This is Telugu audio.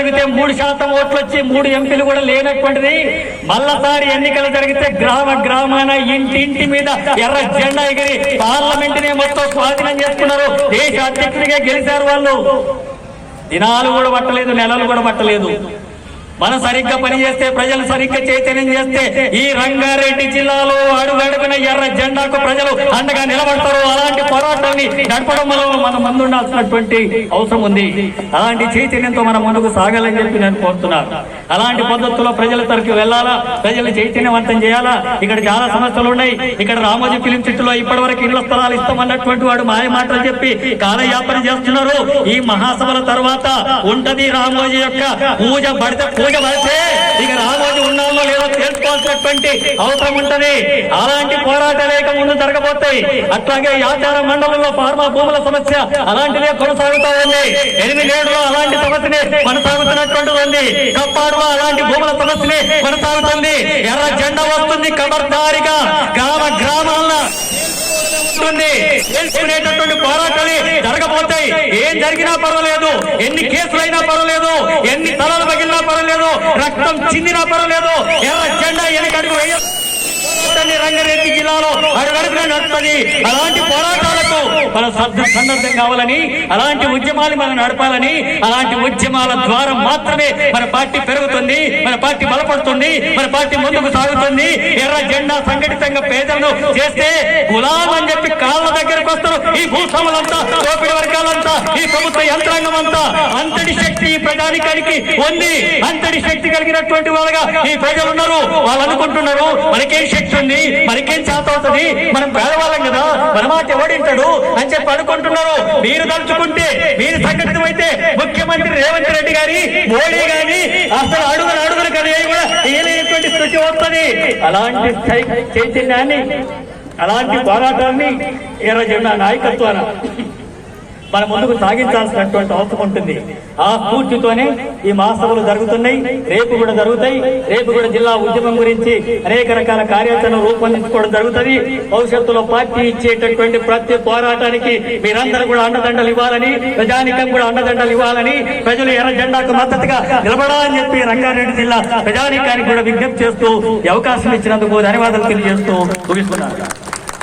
జరిగితే 3% ఓట్లు వచ్చి 3 ఎంపీలు కూడా లేనటువంటిది మళ్ళసారి ఎన్నికలు జరిగితే గ్రామాన ఇంటింటి మీద ఎర్ర జెండా ఎగిరి పార్లమెంట్ నే మొత్తం స్వాధీనం చేసుకున్నారు. దేశ అధ్యక్షుడిగా గెలిచారు వాళ్ళు. దినాలు కూడా పట్టలేదు, నెలలు కూడా పట్టలేదు. మనం సరిగ్గా పనిచేస్తే, ప్రజలు సరిగ్గా చైతన్యం చేస్తే ఈ రంగారెడ్డి జిల్లాలో అడుగడుగున ఎర్ర జెండాకు ప్రజలు అండగా నిలబడతారు. అలాంటి పోరాటాన్ని నడపడం మన ముందు ఉండాల్సినటువంటి అవసరం ఉంది. అలాంటి చైతన్యంతో మనం ముందుకు సాగాలని చెప్పి నేను కోరుతున్నాను. అలాంటి పద్ధతుల్లో ప్రజల తరఫు వెళ్లాలా, ప్రజలు చైతన్యవంతం చేయాలా. ఇక్కడ చాలా సమస్యలు ఉన్నాయి. ఇక్కడ రామోజీ ఫిలిం సిటీలో ఇప్పటి వరకు ఇళ్ల స్థలాలు ఇస్తామన్నటువంటి వాడు మాయ మాటలు చెప్పి కాలయాపన చేస్తున్నారు. ఈ మహాసభల తర్వాత ఉంటది రామోజీ యొక్క పూజ పడితే ఇక రామోజీ ఉన్నాలో లేదో తెలుసుకోవాల్సినటువంటి అవసరం ఉంటది. అలాంటి పోరాటాలు ఇక ముందు జరగబోతాయి. అట్లాగే యాచార మండలంలో ఫార్మా భూముల సమస్య అలాంటిదే కొనసాగుతూ ఉంది. 8 అలాంటి సమస్యనే కొనసాగుతున్నటువంటి ఉంది. కప్పాడులో అలాంటి భూముల సమస్యనే కొనసాగుతుంది. ఎర్ర జెండా వస్తుంది. ఖబర్దారిగా గ్రామాల్లో తెలుసుకునేటటువంటి పోరాటాలు జరగబోతాయి. ఏం జరిగినా పర్వాలేదు, ఎన్ని కేసులైనా పర్వాలేదు, ఎన్ని తలలు పగిలినా పర్వాలేదు, రక్తం చిందినా పర్వాలేదు, ఎర్ర జెండా వెనకడుగు రంగారెడ్డి జిల్లాలో అడుగడుగునా నడుస్తుంది. అలాంటి పోరాటాలకు మన సన్నద్ధం కావాలని, అలాంటి ఉద్యమాలు మనం నడపాలని, అలాంటి ఉద్యమాల ద్వారా మాత్రమే మన పార్టీ పెరుగుతుంది, మన పార్టీ బలపడుతుంది, మన పార్టీ ముందుకు సాగుతుంది. ఎర్ర జెండా సంఘటితంగా పేదలను చేస్తే గులాం అని చెప్పి కాళ్ళ దగ్గరకు వస్తారు ఈ భూస్వాములంతా, దోపిడి వర్గాలంతా, ఈ ప్రభుత్వ యంత్రాంగం అంతా. అంతటి శక్తి ఈ ప్రజానికానికి ఉంది. అంతటి శక్తి కలిగినటువంటి వాళ్ళగా ఈ ప్రజలు ఉన్నారు. వాళ్ళు అనుకుంటున్నారు మనకేం శక్తి ఉంది, మనకేం చేత అవుతుంది, మనం పేదవాళ్ళం కదా, మన మాట ఎవడింటాడు అని చెప్పి అనుకుంటున్నారు. మీరు తలుచుకుంటే, మీరు సంఘటితమైతే ముఖ్యమంత్రి రేవంత్ రెడ్డి గారి, మోడీ గారి అసలు అడుగులు కదా కూడా ఏలేనటువంటి స్థితి వస్తుంది. అలాంటి చైతన్యాన్ని, అలాంటి పోరాటాన్ని ఎర్ర జెండా నాయకత్వాన మన ముందుకు సాగించాల్సినటువంటి అవసరం ఉంటుంది. ఆ స్ఫూర్తితోనే ఈ మహాసభలు జరుగుతున్నాయి, రేపు కూడా జరుగుతాయి. రేపు కూడా జిల్లా ఉద్యమం గురించి అనేక రకాల కార్యాచరణ రూపొందించుకోవడం జరుగుతుంది. భవిష్యత్తులో పార్టీ ఇచ్చేటటువంటి ప్రతి పోరాటానికి మీరందరూ కూడా అండదండలు ఇవ్వాలని, ప్రజానికం కూడా అండదండలు ఇవ్వాలని, ప్రజలు ఎర్ర జెండాకు మద్దతుగా నిలబడాలని చెప్పి రంగారెడ్డి జిల్లా ప్రజానికానికి కూడా విజ్ఞప్తి చేస్తూ అవకాశం ఇచ్చినందుకు ధన్యవాదాలు తెలియజేస్తూ ముగిస్తున్నాను.